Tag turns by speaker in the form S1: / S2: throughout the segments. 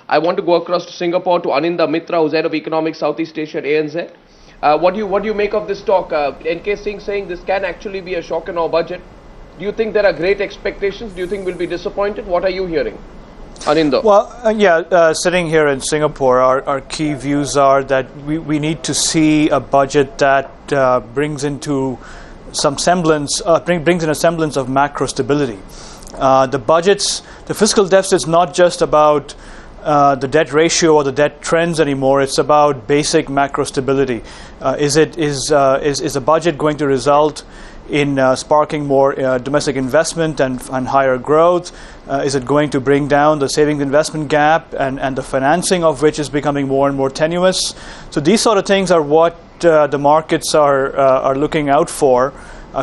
S1: I want to go across to Singapore to Aninda Mitra, who's head of economics Southeast Asia at ANZ. What do you make of this talk? NK Singh saying this can actually be a shock in our budget. Do you think there are great expectations? Do you think we'll be disappointed? What are you hearing? Aninda.
S2: Well, sitting here in Singapore, our key views are that we need to see a budget that brings into some semblance, brings in a semblance of macro stability. The fiscal deficit is not just about the debt ratio or the debt trends anymore. It's about basic macro stability. Is the budget going to result in sparking more domestic investment and higher growth? Is it going to bring down the savings investment gap and the financing of which is becoming more and more tenuous? So these sort of things are what the markets are looking out for.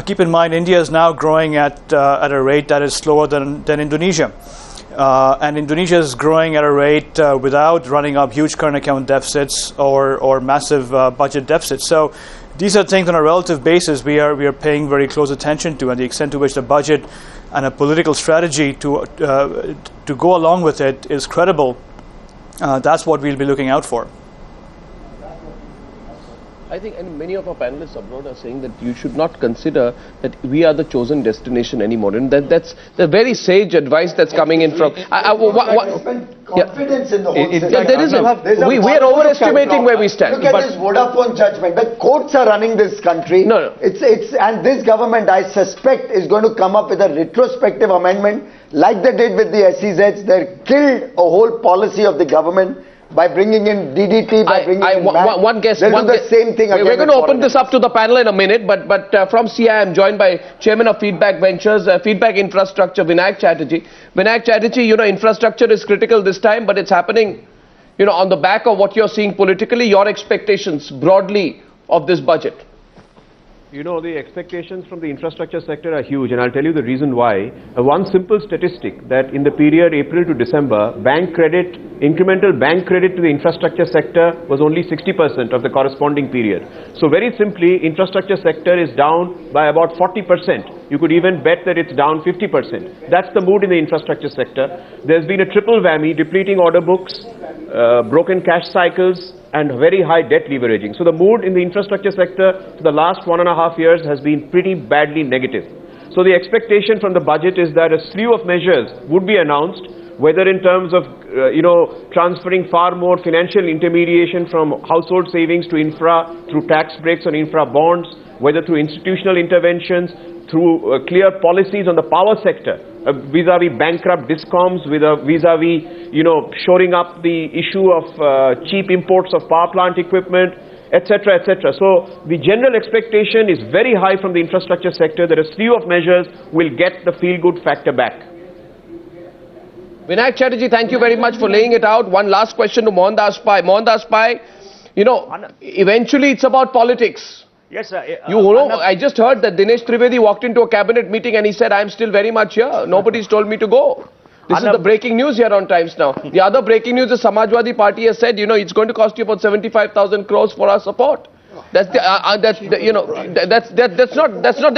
S2: Keep in mind, India is now growing at a rate that is slower than Indonesia. And Indonesia is growing at a rate without running up huge current account deficits or massive budget deficits. So these are things on a relative basis we are paying very close attention to, and the extent to which the budget and a political strategy to go along with it is credible. That's what we'll be looking out for.
S1: I think, and many of our panelists abroad are saying that you should not consider that we are the chosen destination anymore, and that's the very sage advice that's coming in from.
S3: Confidence in the whole system.
S1: There isn't. We are overestimating where we stand.
S3: Look at this Vodafone judgment. The courts are running this country.
S1: No.
S3: And this government, I suspect, is going to come up with a retrospective amendment, like they did with the SEZs. They killed a whole policy of the government by bringing in DDT, by bringing in
S1: one guess.
S3: They'll do the same thing again.
S1: We're going to open this up to the panel in a minute, but from CI, I'm joined by Chairman of Feedback Ventures, Feedback Infrastructure, Vinayak Chatterjee. Vinayak Chatterjee, infrastructure is critical this time, but it's happening, on the back of what you're seeing politically. Your expectations broadly of this budget?
S4: The expectations from the infrastructure sector are huge, and I'll tell you the reason why. One simple statistic, that in the period April to December, incremental bank credit to the infrastructure sector was only 60% of the corresponding period. So very simply, infrastructure sector is down by about 40%. You could even bet that it's down 50%. That's the mood in the infrastructure sector. There's been a triple whammy: depleting order books, broken cash cycles, and very high debt leveraging. So the mood in the infrastructure sector for the last 1.5 years has been pretty badly negative. So the expectation from the budget is that a slew of measures would be announced, whether in terms of transferring far more financial intermediation from household savings to infra through tax breaks on infra bonds, whether through institutional interventions, through clear policies on the power sector, vis-a-vis bankrupt discoms, vis-a-vis shoring up the issue of cheap imports of power plant equipment, etc., etc. So the general expectation is very high from the infrastructure sector that a slew of measures will get the feel-good factor back.
S1: Vinayak Chatterjee, thank you very much for laying it out. One last question to Mohandas Pai. Mohandas Pai, eventually it's about politics.
S5: Yes, sir.
S1: I just heard that Dinesh Trivedi walked into a cabinet meeting and he said, I'm still very much here. Nobody's told me to go. This is the breaking news here on Times Now. The other breaking news is Samajwadi Party has said, it's going to cost you about 75,000 crores for our support. That's not, they're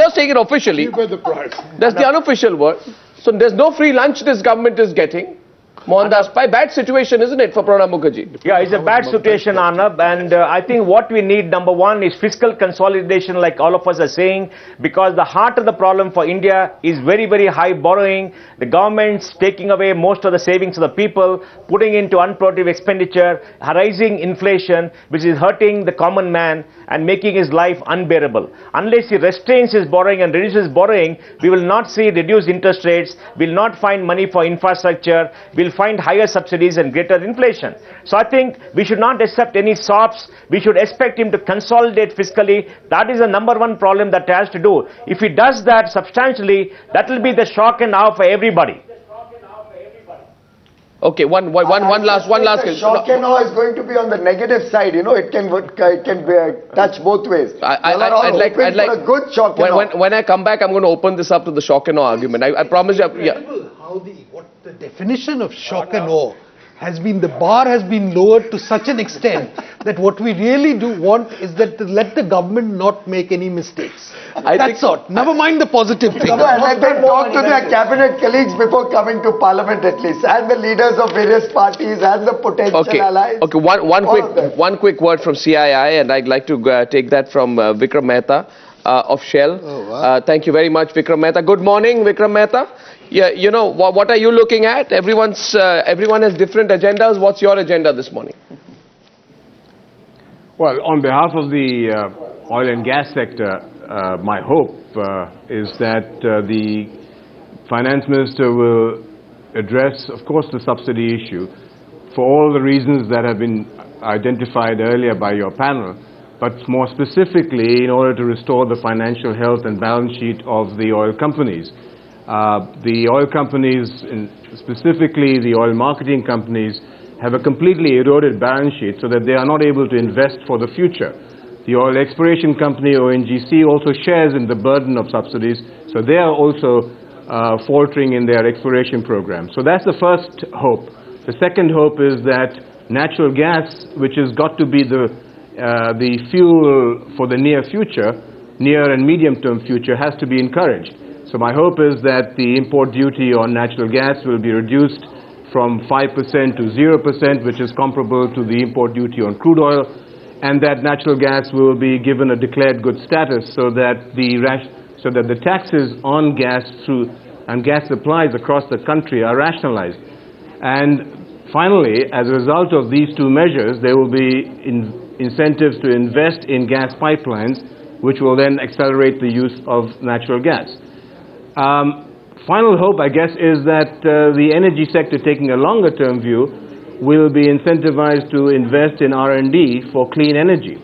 S1: saying it officially. That's the unofficial word. So there's no free lunch this government is getting. Mohandas Pai, bad situation, isn't it, for Pranab Mukherjee?
S5: Yeah, it's a bad situation, Arnab, and I think what we need, number one, is fiscal consolidation, like all of us are saying, because the heart of the problem for India is very, very high borrowing. The government's taking away most of the savings of the people, putting into unproductive expenditure, rising inflation, which is hurting the common man and making his life unbearable. Unless he restrains his borrowing and reduces borrowing, we will not see reduced interest rates, will not find money for infrastructure, will find higher subsidies and greater inflation. So I think we should not accept any sops. We should expect him to consolidate fiscally. That is the number one problem that he has to do. If he does that substantially, that will be the shock and awe for everybody.
S1: Okay, one last question.
S3: Shock and awe is going to be on the negative side. It can touch both ways.
S1: I'd like
S3: a good shock and awe.
S1: When I come back, I'm going to open this up to the shock and awe argument. I promise you.
S6: What the definition of shock and awe the bar has been lowered to such an extent that what we really do want is that to let the government not make any mistakes. That's all. Never mind the positive things.
S3: And let them talk to their cabinet colleagues before coming to parliament at least, and the leaders of various parties and the potential allies.
S1: Okay, one quick word from CII, and I'd like to take that from Vikram Mehta of Shell.
S6: Oh, wow.
S1: Thank you very much, Vikram Mehta. Good morning, Vikram Mehta. Yeah, you know, what are you looking at? Everyone has different agendas. What's your agenda this morning?
S4: Well, on behalf of the oil and gas sector, my hope is that the finance minister will address, of course, the subsidy issue for all the reasons that have been identified earlier by your panel, but more specifically in order to restore the financial health and balance sheet of the oil companies. The oil companies, specifically the oil marketing companies, have a completely eroded balance sheet so that they are not able to invest for the future. The oil exploration company, ONGC, also shares in the burden of subsidies, so they are also faltering in their exploration program. So that's the first hope. The second hope is that natural gas, which has got to be the fuel for the near future, near and medium-term future, has to be encouraged. So my hope is that the import duty on natural gas will be reduced from 5% to 0%, which is comparable to the import duty on crude oil, and that natural gas will be given a declared good status so that the taxes on gas and gas supplies across the country are rationalized. And finally, as a result of these two measures, there will be incentives to invest in gas pipelines, which will then accelerate the use of natural gas. Final hope, I guess, is that the energy sector, taking a longer-term view, will be incentivized to invest in R&D for clean energy.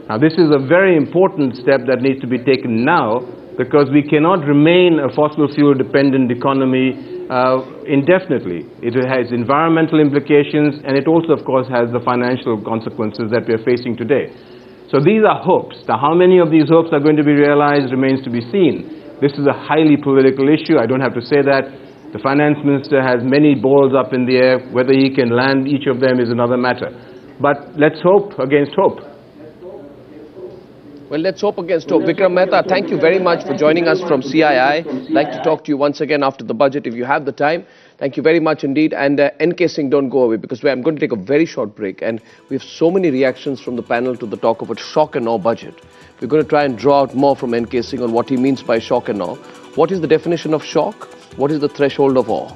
S4: Now, this is a very important step that needs to be taken now, because we cannot remain a fossil fuel-dependent economy indefinitely. It has environmental implications, and it also, of course, has the financial consequences that we are facing today. So these are hopes. Now, how many of these hopes are going to be realized remains to be seen. This is a highly political issue. I don't have to say that. The finance minister has many balls up in the air. Whether he can land each of them is another matter. But let's hope against hope.
S1: Well, let's hope against hope. Vikram Mehta, thank you very much for joining us from CII. I'd like to talk to you once again after the budget if you have the time. Thank you very much indeed. And NK Singh, don't go away, because I'm going to take a very short break. And we have so many reactions from the panel to the talk of a shock and awe budget. We're going to try and draw out more from NK Singh on what he means by shock and awe. What is the definition of shock? What is the threshold of awe?